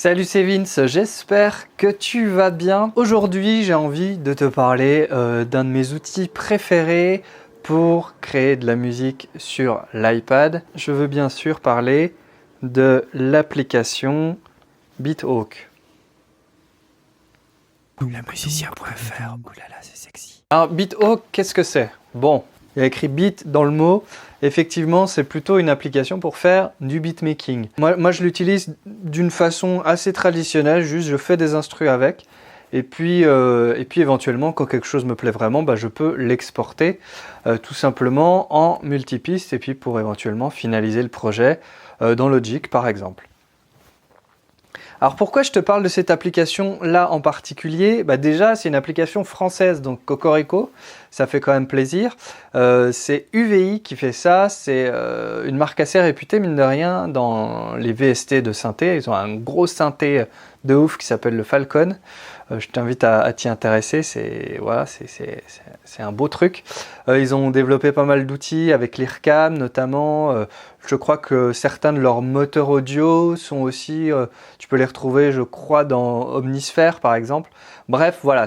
Salut, c'est Vince, j'espère que tu vas bien. Aujourd'hui, j'ai envie de te parler d'un de mes outils préférés pour créer de la musique sur l'iPad. Je veux bien sûr parler de l'application BeatHawk. Le musicien.fr, oulala, c'est sexy. Alors, BeatHawk, qu'est-ce que c'est? Bon, il y a écrit beat dans le mot. Effectivement, c'est plutôt une application pour faire du beatmaking. Moi je l'utilise d'une façon assez traditionnelle, juste je fais des instrus avec. Et puis éventuellement, quand quelque chose me plaît vraiment, je peux l'exporter tout simplement en multipiste et puis pour éventuellement finaliser le projet dans Logic par exemple. Alors pourquoi je te parle de cette application là en particulier? Déjà c'est une application française, donc Cocorico, ça fait quand même plaisir. C'est UVI qui fait ça, c'est une marque assez réputée mine de rien dans les VST de synthé. Ils ont un gros synthé de ouf qui s'appelle le Falcon. Je t'invite à t'y intéresser, c'est un beau truc. Ils ont développé pas mal d'outils avec l'IRCAM notamment. Je crois que certains de leurs moteurs audio sont aussi, tu peux les retrouver je crois dans Omnisphere par exemple. Bref, voilà,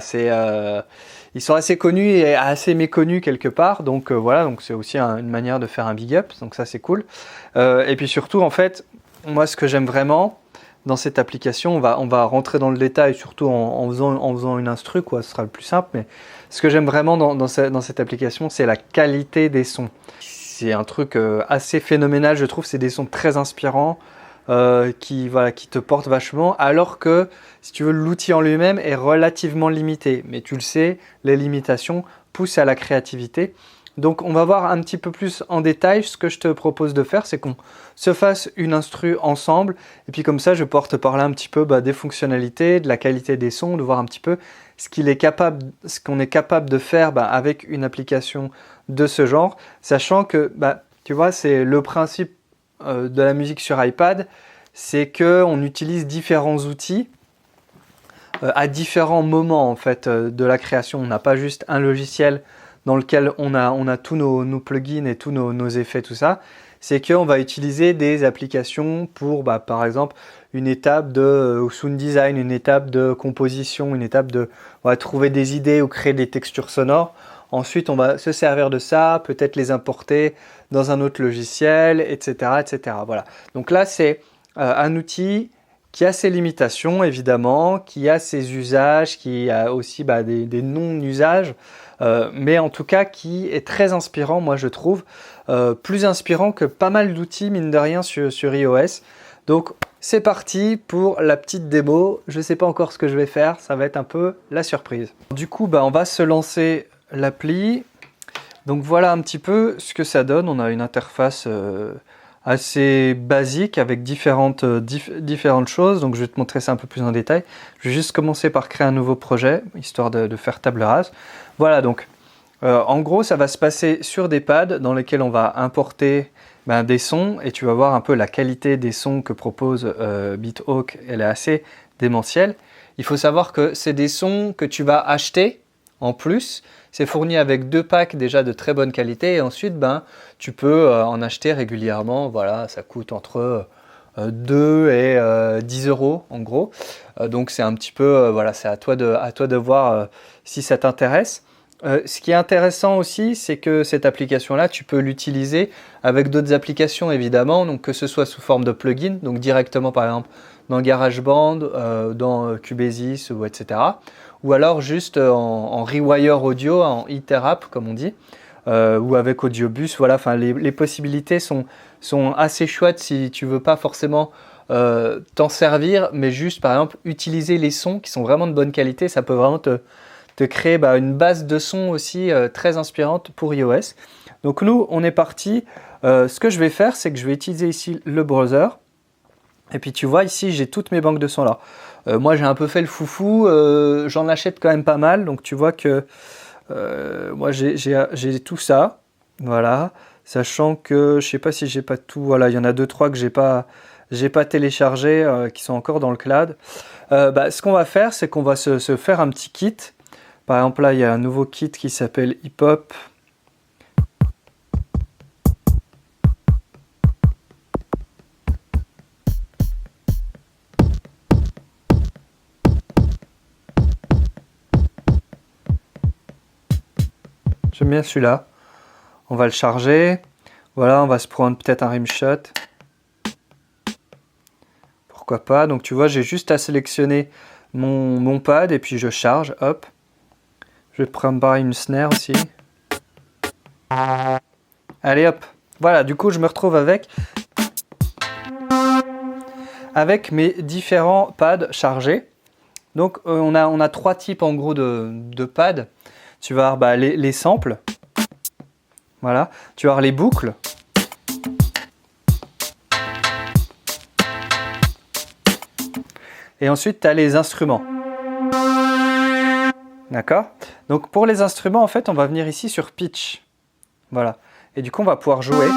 ils sont assez connus et assez méconnus quelque part, donc voilà, donc c'est aussi une manière de faire un big up, donc ça c'est cool. Et puis surtout en fait, moi ce que j'aime vraiment dans cette application, on va rentrer dans le détail, surtout en faisant une instru, quoi, ce sera le plus simple, mais ce que j'aime vraiment dans cette application, c'est la qualité des sons. C'est un truc assez phénoménal, je trouve, c'est des sons très inspirants, qui te portent vachement, alors que, si tu veux, l'outil en lui-même est relativement limité. Mais tu le sais, les limitations poussent à la créativité. Donc on va voir un petit peu plus en détail. Ce que je te propose de faire, c'est qu'on se fasse une instru ensemble. Et puis comme ça, je vais pouvoir te parler un petit peu des fonctionnalités, de la qualité des sons, de voir un petit peu ce qu'on est capable de faire avec une application de ce genre. Sachant que, tu vois, c'est le principe de la musique sur iPad, c'est qu'on utilise différents outils à différents moments en fait de la création. On n'a pas juste un logiciel dans lequel on a tous nos plugins et tous nos effets, tout ça. C'est qu'on va utiliser des applications pour, par exemple, une étape de sound design, une étape de composition, une étape de trouver des idées ou créer des textures sonores. Ensuite, on va se servir de ça, peut-être les importer dans un autre logiciel, etc. etc. Voilà. Donc là, c'est un outil qui a ses limitations, évidemment, qui a ses usages, qui a aussi des non-usages, mais en tout cas qui est très inspirant, moi je trouve, plus inspirant que pas mal d'outils, mine de rien, sur iOS. Donc c'est parti pour la petite démo. Je ne sais pas encore ce que je vais faire, ça va être un peu la surprise. Du coup, on va se lancer l'appli. Donc voilà un petit peu ce que ça donne. On a une interface assez basique avec différentes choses. Donc je vais te montrer ça un peu plus en détail. Je vais juste commencer par créer un nouveau projet, histoire de faire table rase. Voilà, donc en gros ça va se passer sur des pads dans lesquels on va importer des sons, et tu vas voir un peu la qualité des sons que propose BeatHawk. Elle est assez démentielle. Il faut savoir que c'est des sons que tu vas acheter en plus. C'est fourni avec 2 packs déjà de très bonne qualité, et ensuite tu peux en acheter régulièrement. Voilà, ça coûte entre 2 et 10 euros en gros. Donc c'est un petit peu, voilà, c'est à toi de voir si ça t'intéresse. Ce qui est intéressant aussi, c'est que cette application-là, tu peux l'utiliser avec d'autres applications évidemment, donc que ce soit sous forme de plugin, donc directement par exemple dans GarageBand, dans Cubasis ou etc. Ou alors juste en rewire audio, en Etherap comme on dit, ou avec Audiobus. Voilà, enfin les possibilités sont assez chouettes si tu veux pas forcément t'en servir, mais juste par exemple utiliser les sons qui sont vraiment de bonne qualité. Ça peut vraiment te créer une base de son aussi très inspirante pour iOS. Donc nous, on est parti. Ce que je vais faire, c'est que je vais utiliser ici le browser. Et puis tu vois ici, j'ai toutes mes banques de sons là. Moi, j'ai un peu fait le foufou. J'en achète quand même pas mal. Donc tu vois que moi, j'ai tout ça. Voilà. Sachant que je sais pas si j'ai pas tout. Voilà, il y en a 2-3 que j'ai pas téléchargé, qui sont encore dans le cloud. Ce qu'on va faire, c'est qu'on va se faire un petit kit. Par exemple, là, il y a un nouveau kit qui s'appelle Hip Hop. J'aime bien celui-là. On va le charger. Voilà, on va se prendre peut-être un rimshot. Pourquoi pas. Donc tu vois, j'ai juste à sélectionner mon pad et puis je charge. Hop. Je vais prendre une snare aussi. Allez hop. Voilà, du coup je me retrouve avec mes différents pads chargés. Donc on a 3 types en gros de pads. Tu vas avoir les samples. Voilà. Tu vas avoir les boucles. Et ensuite tu as les instruments. D'accord? Donc pour les instruments, en fait, on va venir ici sur pitch. Voilà. Et du coup, on va pouvoir jouer.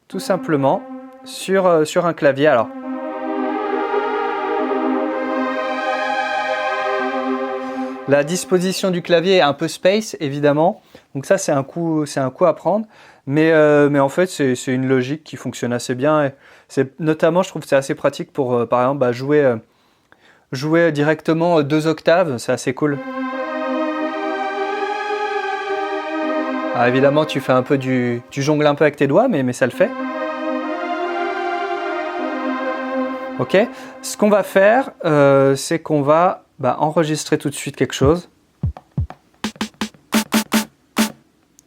Tout simplement sur un clavier. Alors. La disposition du clavier est un peu space, évidemment. Donc ça, c'est un coup à prendre. Mais en fait, c'est une logique qui fonctionne assez bien. Et notamment, je trouve que c'est assez pratique pour, par exemple, jouer directement 2 octaves. C'est assez cool. Alors évidemment, tu fais un peu tu jongles un peu avec tes doigts, mais ça le fait. Ok. Ce qu'on va faire, c'est qu'on va enregistrer tout de suite quelque chose.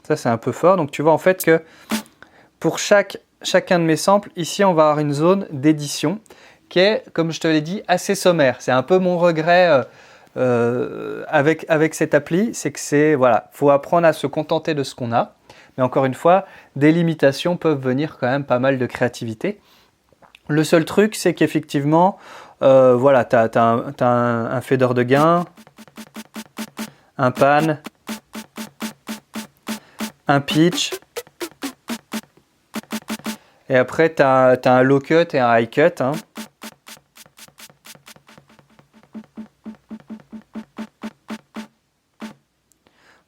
Ça, c'est un peu fort. Donc, tu vois en fait que pour chacun de mes samples, ici, on va avoir une zone d'édition qui est, comme je te l'ai dit, assez sommaire. C'est un peu mon regret avec cette appli, c'est que voilà, faut apprendre à se contenter de ce qu'on a. Mais encore une fois, des limitations peuvent venir quand même pas mal de créativité. Le seul truc, c'est qu'effectivement, voilà, tu as un fader de gain, un pan, un pitch, et après tu as un low cut et un high cut. Hein.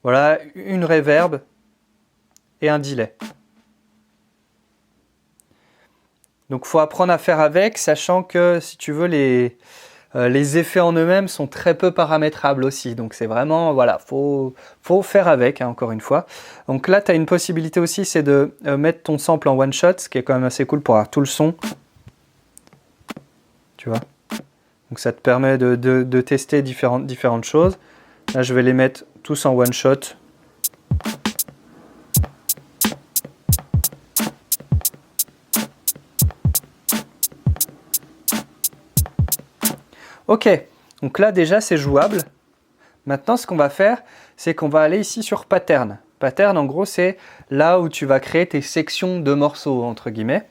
Voilà, une reverb et un delay. Donc il faut apprendre à faire avec, sachant que si tu veux, les effets en eux-mêmes sont très peu paramétrables aussi. Donc c'est vraiment, voilà, faut faire avec, hein, encore une fois. Donc là, tu as une possibilité aussi, c'est de mettre ton sample en one shot, ce qui est quand même assez cool pour avoir tout le son. Tu vois. Donc ça te permet de tester différentes choses. Là, je vais les mettre tous en one shot. Ok, donc là déjà c'est jouable. Maintenant ce qu'on va faire, c'est qu'on va aller ici sur Pattern. Pattern en gros c'est là où tu vas créer tes sections de morceaux entre guillemets.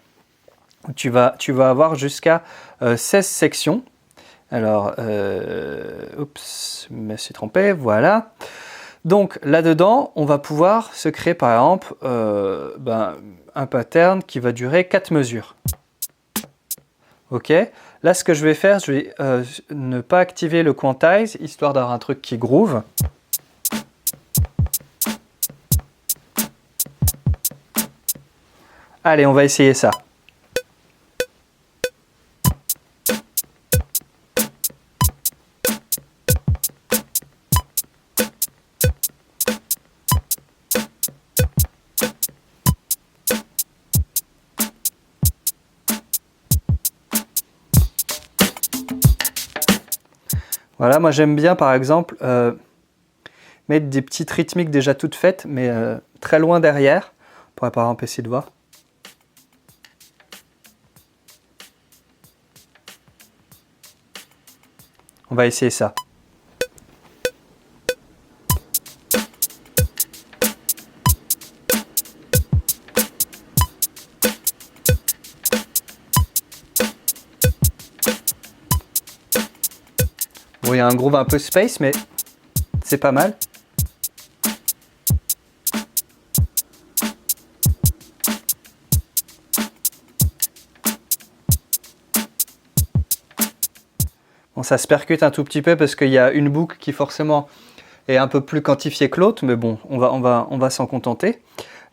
Tu vas avoir jusqu'à 16 sections. Alors, oups, je me suis trompé, voilà. Donc là-dedans, on va pouvoir se créer par exemple un pattern qui va durer 4 mesures. Ok, là ce que je vais faire, je vais ne pas activer le quantize, histoire d'avoir un truc qui groove. Allez, on va essayer ça. Voilà, moi j'aime bien par exemple mettre des petites rythmiques déjà toutes faites, mais très loin derrière. On pourrait par exemple essayer de voir. On va essayer ça. Bon, il y a un groove un peu space, mais c'est pas mal. Bon, ça se percute un tout petit peu parce qu'il y a une boucle qui forcément est un peu plus quantifiée que l'autre, mais bon, on va s'en contenter.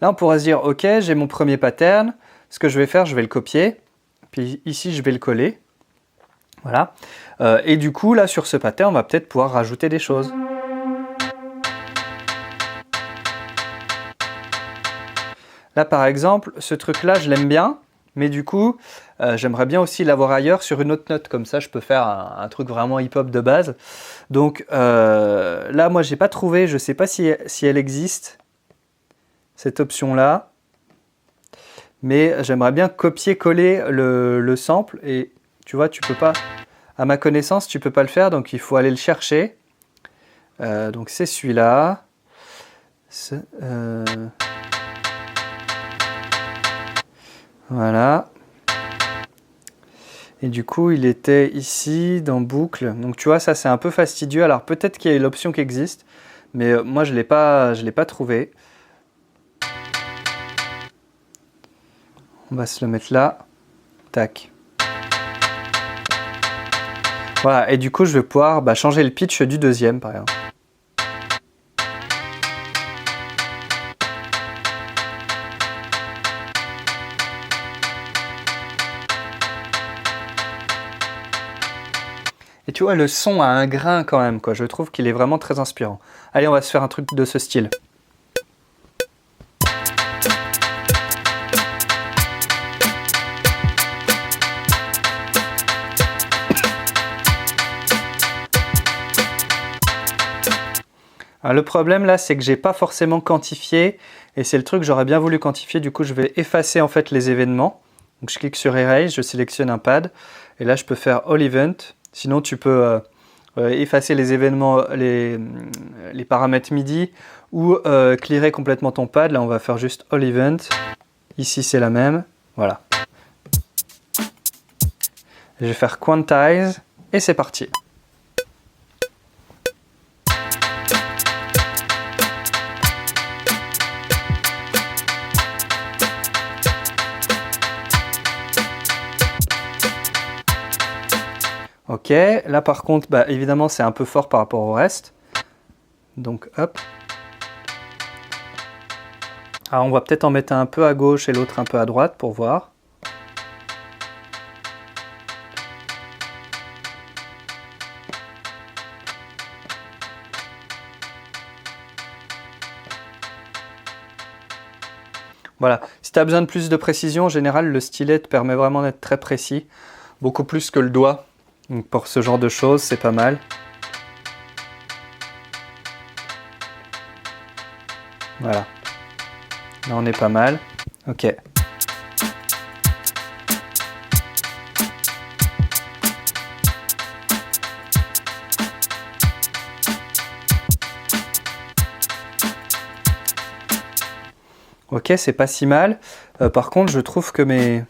Là, on pourra se dire, ok, j'ai mon premier pattern. Ce que je vais faire, je vais le copier. Puis ici, je vais le coller. Voilà. Et du coup, là, sur ce pattern, on va peut-être pouvoir rajouter des choses. Là, par exemple, ce truc-là, je l'aime bien, mais du coup, j'aimerais bien aussi l'avoir ailleurs sur une autre note. Comme ça, je peux faire un truc vraiment hip-hop de base. Donc là, moi, j'ai pas trouvé, je sais pas si elle existe, cette option-là. Mais j'aimerais bien copier-coller le sample. Et tu vois, tu peux pas, à ma connaissance, tu peux pas le faire. Donc, il faut aller le chercher. Donc, c'est celui-là. Voilà. Et du coup, il était ici dans boucle. Donc tu vois, ça c'est un peu fastidieux. Alors peut-être qu'il y a l'option qui existe, mais moi je l'ai pas trouvé. On va se le mettre là. Tac. Voilà. Et du coup, je vais pouvoir changer le pitch du deuxième, par exemple. Et tu vois, le son a un grain quand même, quoi. Je trouve qu'il est vraiment très inspirant. Allez, on va se faire un truc de ce style. Alors, le problème là, c'est que j'ai pas forcément quantifié, et c'est le truc que j'aurais bien voulu quantifier. Du coup, je vais effacer en fait les événements. Donc, je clique sur Erase, je sélectionne un pad, et là, je peux faire All Event. Sinon, tu peux effacer les événements, les paramètres MIDI, ou clearer complètement ton pad. Là, on va faire juste All Event. Ici, c'est la même. Voilà. Je vais faire Quantize, et c'est parti. Ok, là par contre, évidemment c'est un peu fort par rapport au reste. Donc hop. Alors on va peut-être en mettre un peu à gauche et l'autre un peu à droite pour voir. Voilà, si tu as besoin de plus de précision, en général le stylet te permet vraiment d'être très précis. Beaucoup plus que le doigt. Donc pour ce genre de choses, c'est pas mal. Voilà. Là, on est pas mal. Ok. Ok, c'est pas si mal. Par contre, je trouve que mes...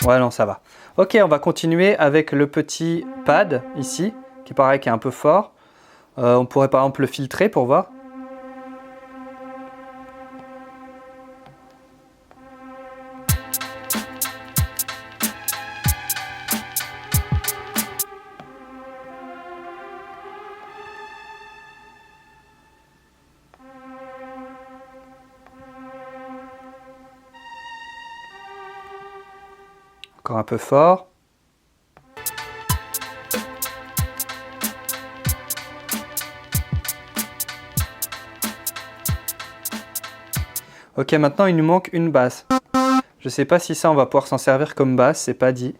Ouais, non, ça va. Ok, on va continuer avec le petit pad ici, qui paraît qui est un peu fort. On pourrait par exemple le filtrer pour voir. Encore un peu fort. Ok, maintenant il nous manque une basse. Je sais pas si ça on va pouvoir s'en servir comme basse, c'est pas dit.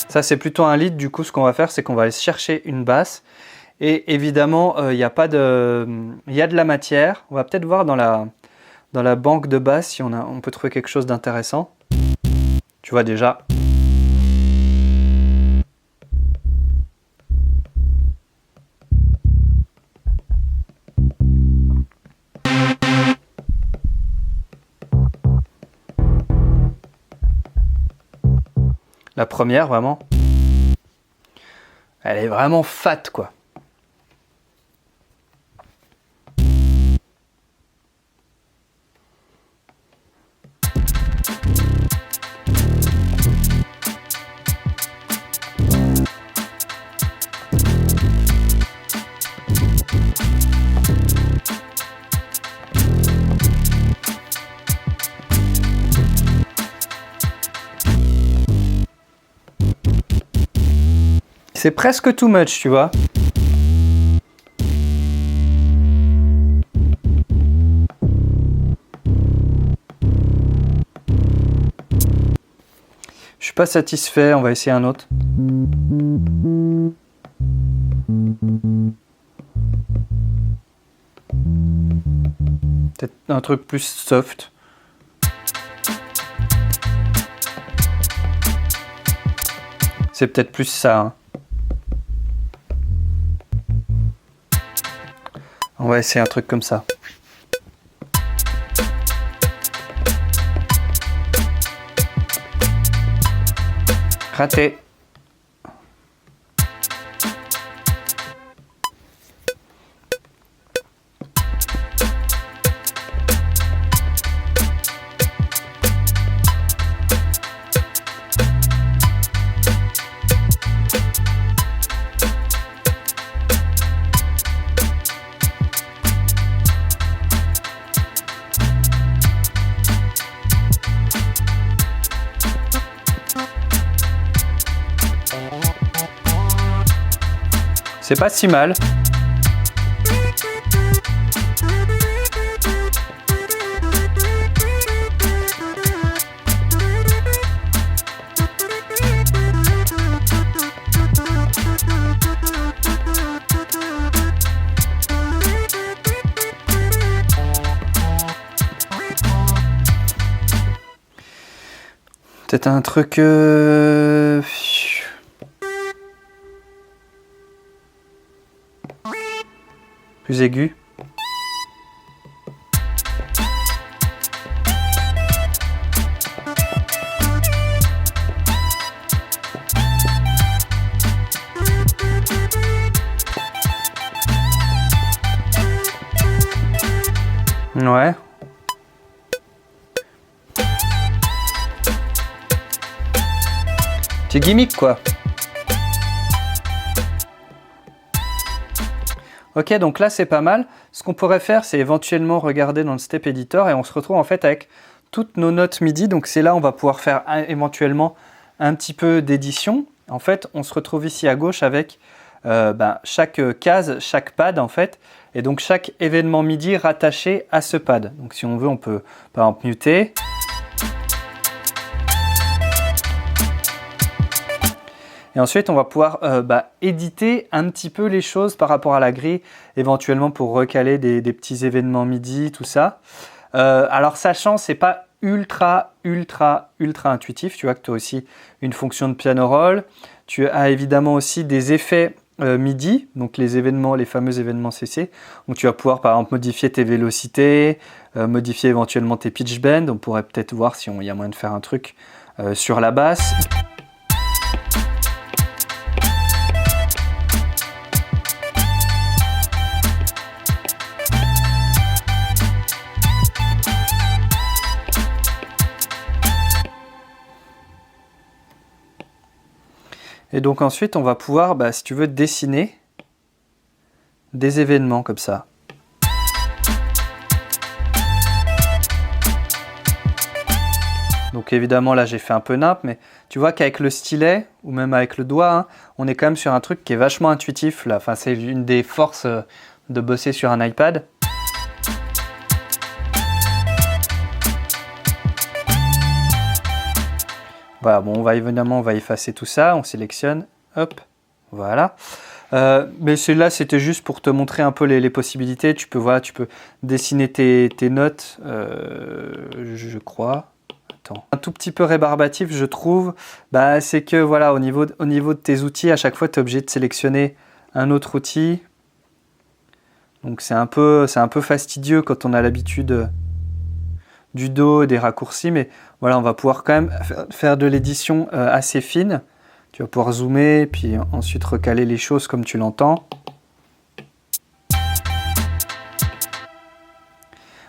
Ça c'est plutôt un lead, du coup ce qu'on va faire c'est qu'on va aller chercher une basse. Et évidemment il y a de la matière. On va peut-être voir dans la banque de basse si on peut trouver quelque chose d'intéressant. Tu vois déjà. La première, vraiment. Elle est vraiment fat, quoi. C'est presque too much, tu vois. Je suis pas satisfait, on va essayer un autre. Peut-être un truc plus soft. C'est peut-être plus ça. Hein. On va essayer un truc comme ça. Raté. C'est pas si mal. Peut-être un truc... plus aigu. Ouais. Petit gimmick quoi. Ok, donc là c'est pas mal. Ce qu'on pourrait faire, c'est éventuellement regarder dans le Step Editor et on se retrouve en fait avec toutes nos notes MIDI. Donc c'est là où on va pouvoir faire éventuellement un petit peu d'édition. En fait, on se retrouve ici à gauche avec chaque case, chaque pad en fait. Et donc chaque événement MIDI rattaché à ce pad. Donc si on veut, on peut par exemple muter. Et ensuite, on va pouvoir éditer un petit peu les choses par rapport à la grille, éventuellement pour recaler des petits événements MIDI, tout ça. Alors, sachant, c'est pas ultra intuitif. Tu vois que tu as aussi une fonction de piano roll. Tu as évidemment aussi des effets MIDI, donc les fameux événements CC. Donc, tu vas pouvoir, par exemple, modifier tes vélocités, modifier éventuellement tes pitch bends. On pourrait peut-être voir si y a moyen de faire un truc sur la basse. Et donc ensuite, on va pouvoir, si tu veux, dessiner des événements comme ça. Donc évidemment, là, j'ai fait un peu nimp, mais tu vois qu'avec le stylet, ou même avec le doigt, hein, on est quand même sur un truc qui est vachement intuitif. Là. Enfin, c'est une des forces de bosser sur un iPad. Voilà, bon, on va effacer tout ça, on sélectionne, hop, voilà. Mais là, c'était juste pour te montrer un peu les possibilités. Tu peux dessiner tes notes, je crois. Attends. Un tout petit peu rébarbatif, je trouve, c'est que voilà, au niveau de tes outils, à chaque fois, tu es obligé de sélectionner un autre outil. Donc c'est un peu fastidieux quand on a l'habitude du dos, des raccourcis, mais voilà, on va pouvoir quand même faire de l'édition assez fine. Tu vas pouvoir zoomer, puis ensuite recaler les choses comme tu l'entends.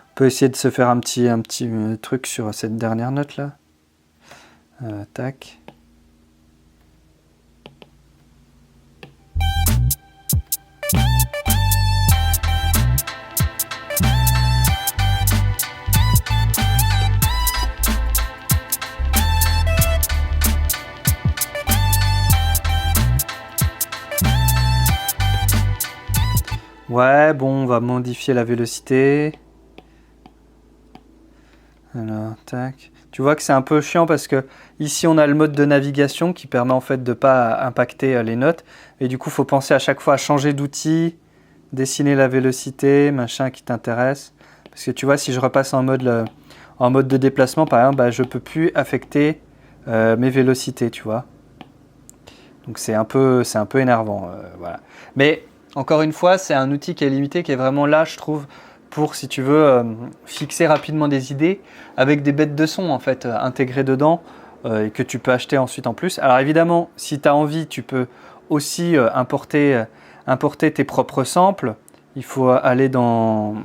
On peut essayer de se faire un petit truc sur cette dernière note là. Tac. Ouais, bon, on va modifier la vélocité. Alors, tac. Tu vois que c'est un peu chiant parce que ici on a le mode de navigation qui permet en fait de ne pas impacter les notes. Et du coup, il faut penser à chaque fois à changer d'outil, dessiner la vélocité, machin qui t'intéresse. Parce que tu vois, si je repasse en mode de déplacement, par exemple, bah, je ne peux plus affecter mes vélocités, tu vois. Donc c'est un peu énervant. Voilà. Mais encore une fois, c'est un outil qui est limité, qui est vraiment là, je trouve, pour, si tu veux, fixer rapidement des idées avec des bêtes de son en fait intégrées dedans et que tu peux acheter ensuite en plus. Alors évidemment, si tu as envie, tu peux aussi importer tes propres samples. Il faut aller dans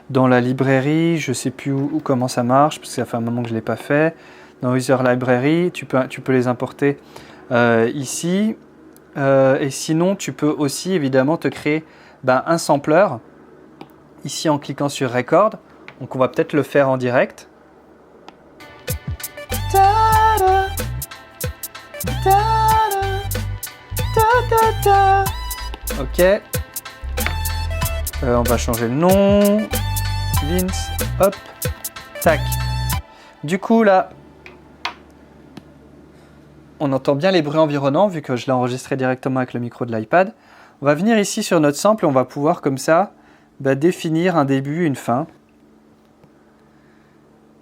la librairie, je ne sais plus comment ça marche, parce que ça fait un moment que je ne l'ai pas fait. Dans User Library, tu peux les importer ici. Et sinon, tu peux aussi évidemment te créer un sampler, ici en cliquant sur Record. Donc on va peut-être le faire en direct. Ok. On va changer le nom. Vince, hop, tac. Du coup là, on entend bien les bruits environnants vu que je l'ai enregistré directement avec le micro de l'iPad. On va venir ici sur notre sample et on va pouvoir comme ça définir un début, une fin.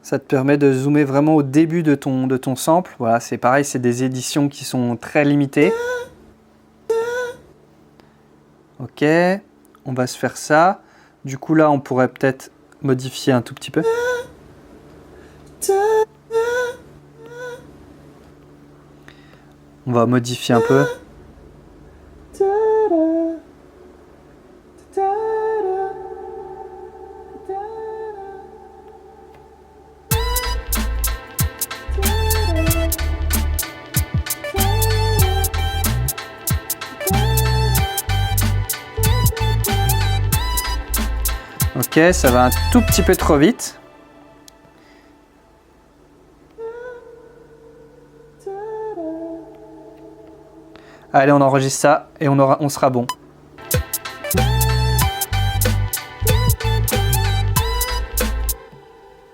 Ça te permet de zoomer vraiment au début de ton sample. Voilà, c'est pareil, c'est des éditions qui sont très limitées. Ok, on va se faire ça. Du coup là, on pourrait peut-être modifier un tout petit peu. On va modifier un peu. Ok, ça va un tout petit peu trop vite. Allez, on enregistre ça et on sera bon.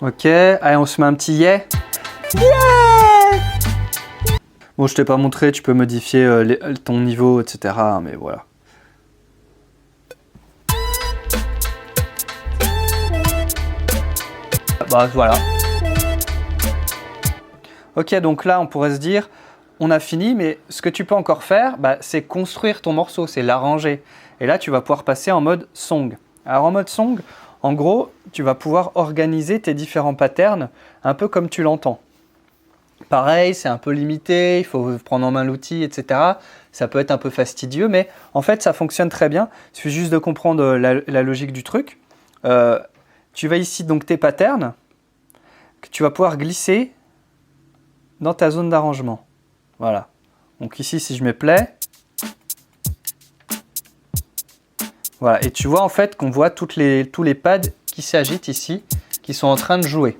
Ok, allez, on se met un petit yeah. Yeah! Bon, je t'ai pas montré, tu peux modifier ton niveau, etc. Mais voilà. Bah voilà. Ok, donc là, on pourrait se dire, on a fini, mais ce que tu peux encore faire, c'est construire ton morceau, c'est l'arranger. Et là, tu vas pouvoir passer en mode song. Alors en mode song, en gros, tu vas pouvoir organiser tes différents patterns un peu comme tu l'entends. Pareil, c'est un peu limité, il faut prendre en main l'outil, etc. Ça peut être un peu fastidieux, mais en fait, ça fonctionne très bien. Il suffit juste de comprendre la logique du truc. Tu vas ici, donc, tes patterns, que tu vas pouvoir glisser dans ta zone d'arrangement. Voilà. Donc ici, si je mets play, voilà. Et tu vois en fait qu'on voit tous les pads qui s'agitent ici, qui sont en train de jouer.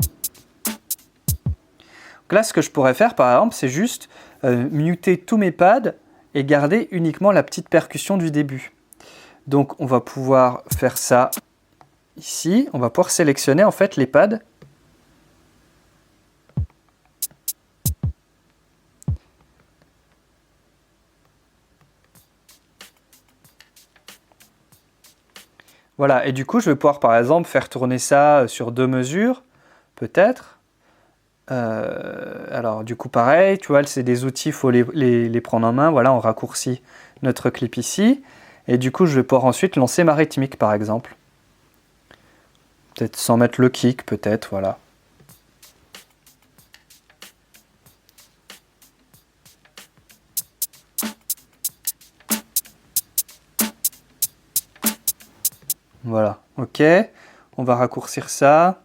Donc là, ce que je pourrais faire, par exemple, c'est juste muter tous mes pads et garder uniquement la petite percussion du début. Donc, on va pouvoir faire ça ici. On va pouvoir sélectionner en fait les pads. Voilà, et du coup, je vais pouvoir par exemple faire tourner ça sur 2 mesures, peut-être. Alors du coup pareil, tu vois, c'est des outils, il faut les prendre en main. Voilà, on raccourcit notre clip ici. Et du coup, je vais pouvoir ensuite lancer ma rythmique par exemple. Peut-être sans mettre le kick, peut-être, voilà. Voilà, ok. On va raccourcir ça.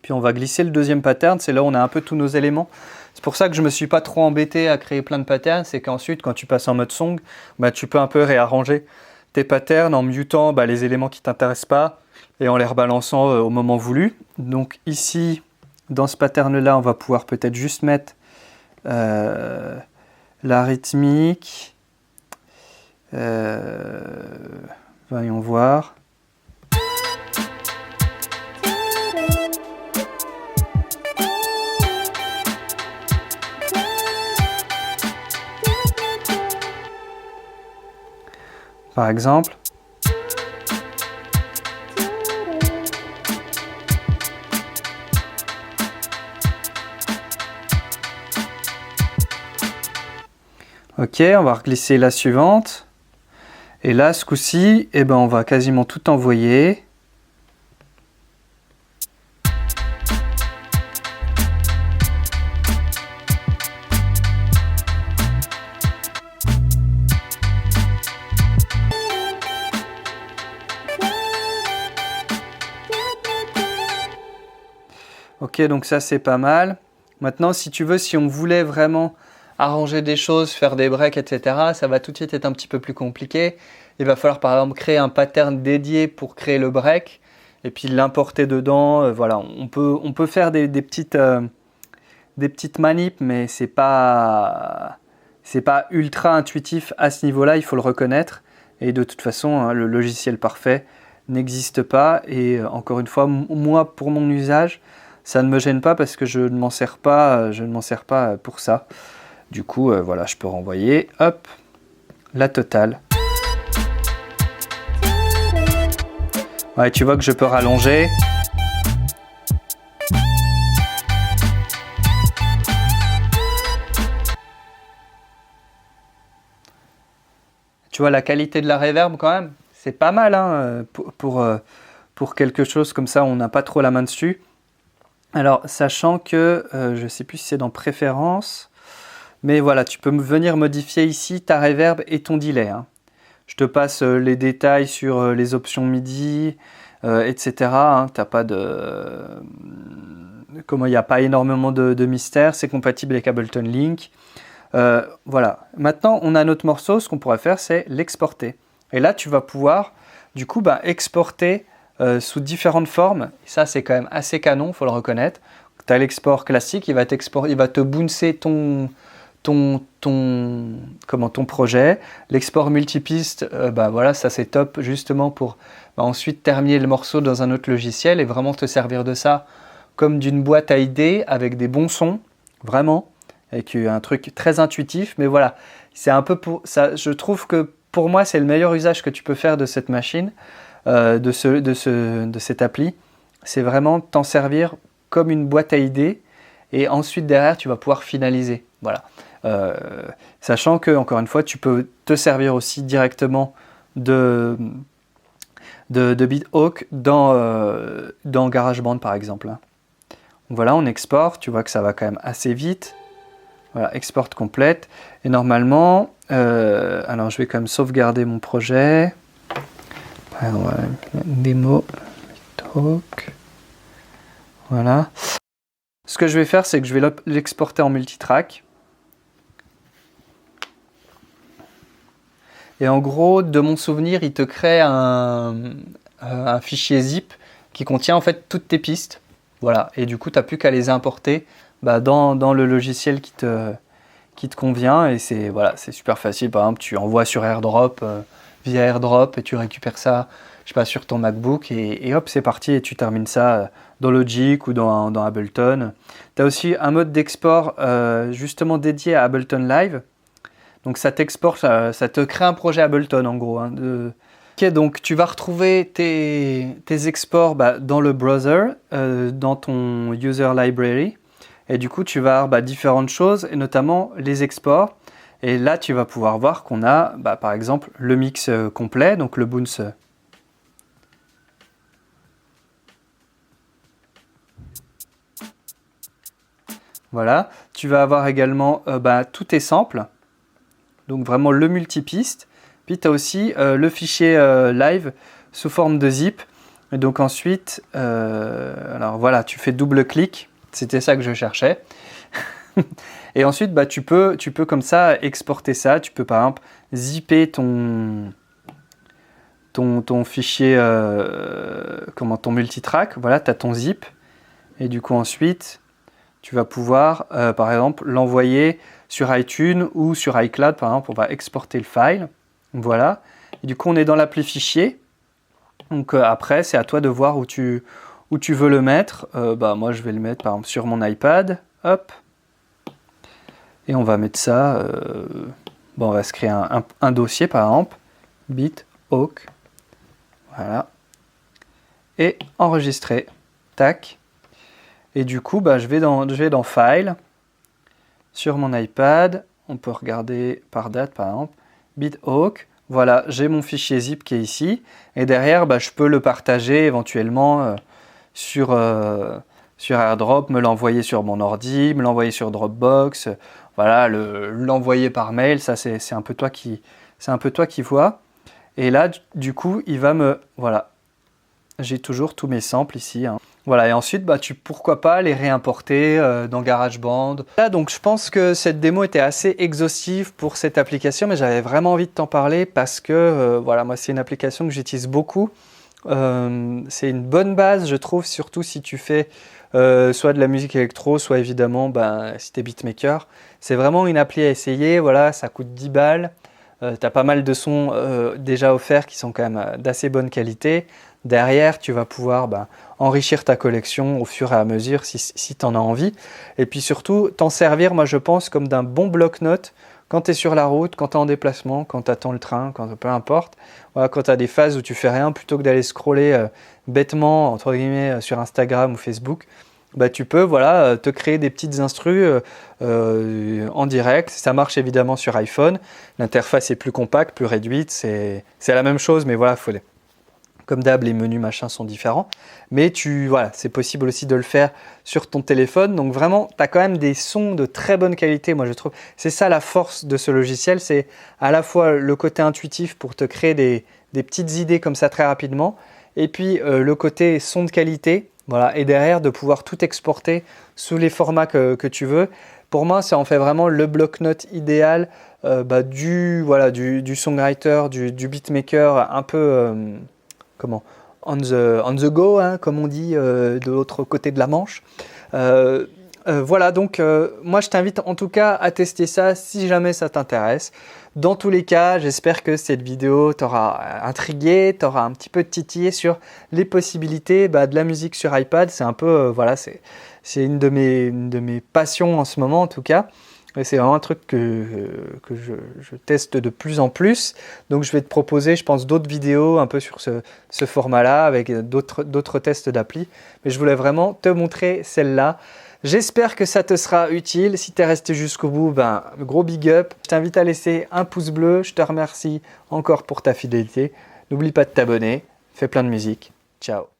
Puis on va glisser le deuxième pattern, c'est là où on a un peu tous nos éléments. C'est pour ça que je ne me suis pas trop embêté à créer plein de patterns, c'est qu'ensuite quand tu passes en mode song, tu peux un peu réarranger tes patterns en mutant les éléments qui ne t'intéressent pas et en les rebalançant au moment voulu. Donc ici, dans ce pattern-là, on va pouvoir peut-être juste mettre la rythmique. Voyons voir. Par exemple. Ok, on va reglisser la suivante. Et là, ce coup-ci, eh ben, on va quasiment tout envoyer. Ok, donc ça c'est pas mal. Maintenant, si tu veux, si on voulait vraiment arranger des choses, faire des breaks, etc., ça va tout de suite être un petit peu plus compliqué. Il va falloir par exemple créer un pattern dédié pour créer le break et puis l'importer dedans. Voilà, on peut faire des petites manips, mais c'est pas ultra intuitif à ce niveau-là, il faut le reconnaître. Et de toute façon, hein, le logiciel parfait n'existe pas. Et encore une fois, moi, pour mon usage, ça ne me gêne pas parce que je ne m'en sers pas pour ça. Du coup, voilà, je peux renvoyer, hop, la totale. Ouais, tu vois que je peux rallonger. Tu vois la qualité de la reverb quand même, c'est pas mal hein, pour quelque chose comme ça, on n'a pas trop la main dessus. Alors, sachant que, je ne sais plus si c'est dans Préférences, mais voilà, tu peux venir modifier ici ta reverb et ton delay. Hein. Je te passe les détails sur les options MIDI, etc. Hein. T'as pas de... Comment il n'y a pas énormément de mystère, c'est compatible avec Ableton Link. Voilà, maintenant on a notre morceau, ce qu'on pourrait faire c'est l'exporter. Et là tu vas pouvoir du coup exporter sous différentes formes. Et ça c'est quand même assez canon, il faut le reconnaître. Tu as l'export classique, il va te bouncer ton projet. L'export multipiste, voilà, ça c'est top justement pour ensuite terminer le morceau dans un autre logiciel et vraiment te servir de ça comme d'une boîte à idées avec des bons sons, vraiment, avec un truc très intuitif. Mais voilà, c'est un peu pour ça. Je trouve que pour moi, c'est le meilleur usage que tu peux faire de cette machine, de cette appli. C'est vraiment t'en servir comme une boîte à idées et ensuite derrière, tu vas pouvoir finaliser. Voilà. Sachant que, encore une fois, tu peux te servir aussi directement de BeatHawk dans GarageBand par exemple. Donc voilà, on exporte, tu vois que ça va quand même assez vite. Voilà, export complète. Et normalement, alors je vais quand même sauvegarder mon projet. Alors, voilà, démo, BeatHawk. Voilà. Ce que je vais faire, c'est que je vais l'exporter en multitrack. Et en gros, de mon souvenir, il te crée un fichier zip qui contient en fait toutes tes pistes. Voilà. Et du coup, tu n'as plus qu'à les importer dans le logiciel qui te convient. Et c'est super facile. Par exemple, tu envoies sur AirDrop, via AirDrop, et tu récupères ça, je sais pas, sur ton MacBook. Et hop, c'est parti. Et tu termines ça dans Logic ou dans Ableton. Tu as aussi un mode d'export justement dédié à Ableton Live. Donc ça t'exporte, ça te crée un projet Ableton en gros. Hein, Ok, donc tu vas retrouver tes exports dans le browser, dans ton user library. Et du coup, tu vas avoir différentes choses, et notamment les exports. Et là, tu vas pouvoir voir qu'on a, par exemple, le mix complet, donc le bounce. Voilà. Tu vas avoir également tous tes samples. Donc vraiment le multipiste. Puis tu as aussi le fichier live sous forme de zip. Et donc ensuite, alors voilà, tu fais double-clic. C'était ça que je cherchais. Et ensuite, tu peux comme ça exporter ça. Tu peux par exemple zipper ton fichier, ton multitrack. Voilà, tu as ton zip. Et du coup ensuite, tu vas pouvoir par exemple l'envoyer sur iTunes ou sur iCloud par exemple. On va exporter le file. Voilà. Et du coup, on est dans l'appli fichier. Donc après, c'est à toi de voir où tu veux le mettre. Moi, je vais le mettre par exemple sur mon iPad. Hop. Et on va mettre ça. On va se créer un dossier par exemple. BitHawk. Voilà. Et enregistrer. Tac. Et du coup, je vais dans File. Sur mon iPad. On peut regarder par date par exemple. BitHawk. Voilà, j'ai mon fichier zip qui est ici. Et derrière, je peux le partager éventuellement sur AirDrop, me l'envoyer sur mon ordi, me l'envoyer sur Dropbox. Voilà, l'envoyer par mail. Ça, c'est un peu toi qui vois. Et là, du coup, il va me... Voilà, j'ai toujours tous mes samples ici. Hein. Voilà, et ensuite, pourquoi pas les réimporter dans GarageBand. Là, donc, je pense que cette démo était assez exhaustive pour cette application, mais j'avais vraiment envie de t'en parler parce que, moi, c'est une application que j'utilise beaucoup. C'est une bonne base, je trouve, surtout si tu fais soit de la musique électro, soit évidemment, si tu es beatmaker. C'est vraiment une appli à essayer. Voilà, ça coûte 10 balles. Tu as pas mal de sons déjà offerts qui sont quand même d'assez bonne qualité. Derrière, tu vas pouvoir enrichir ta collection au fur et à mesure si tu en as envie. Et puis surtout, t'en servir, moi je pense, comme d'un bon bloc-notes quand tu es sur la route, quand tu es en déplacement, quand tu attends le train, peu importe. Voilà, quand tu as des phases où tu fais rien, plutôt que d'aller scroller bêtement, entre guillemets, sur Instagram ou Facebook, tu peux te créer des petites instrus en direct. Ça marche évidemment sur iPhone. L'interface est plus compacte, plus réduite. C'est la même chose, mais voilà, comme d'hab, les menus machin sont différents. Mais c'est possible aussi de le faire sur ton téléphone. Donc vraiment, tu as quand même des sons de très bonne qualité, moi je trouve. C'est ça la force de ce logiciel, c'est à la fois le côté intuitif pour te créer des petites idées comme ça très rapidement, et puis le côté son de qualité, voilà, et derrière de pouvoir tout exporter sous les formats que tu veux. Pour moi, ça en fait vraiment le bloc-notes idéal du songwriter, du beatmaker un peu... on the go, hein, comme on dit de l'autre côté de la Manche. Voilà, donc moi je t'invite en tout cas à tester ça si jamais ça t'intéresse. Dans tous les cas, j'espère que cette vidéo t'aura intrigué, t'aura un petit peu titillé sur les possibilités de la musique sur iPad. C'est un peu, c'est une de mes passions en ce moment en tout cas. Et c'est vraiment un truc que je teste de plus en plus. Donc je vais te proposer, je pense, d'autres vidéos un peu sur ce format-là, avec d'autres tests d'appli. Mais je voulais vraiment te montrer celle-là. J'espère que ça te sera utile. Si tu es resté jusqu'au bout, gros big up. Je t'invite à laisser un pouce bleu. Je te remercie encore pour ta fidélité. N'oublie pas de t'abonner. Fais plein de musique. Ciao.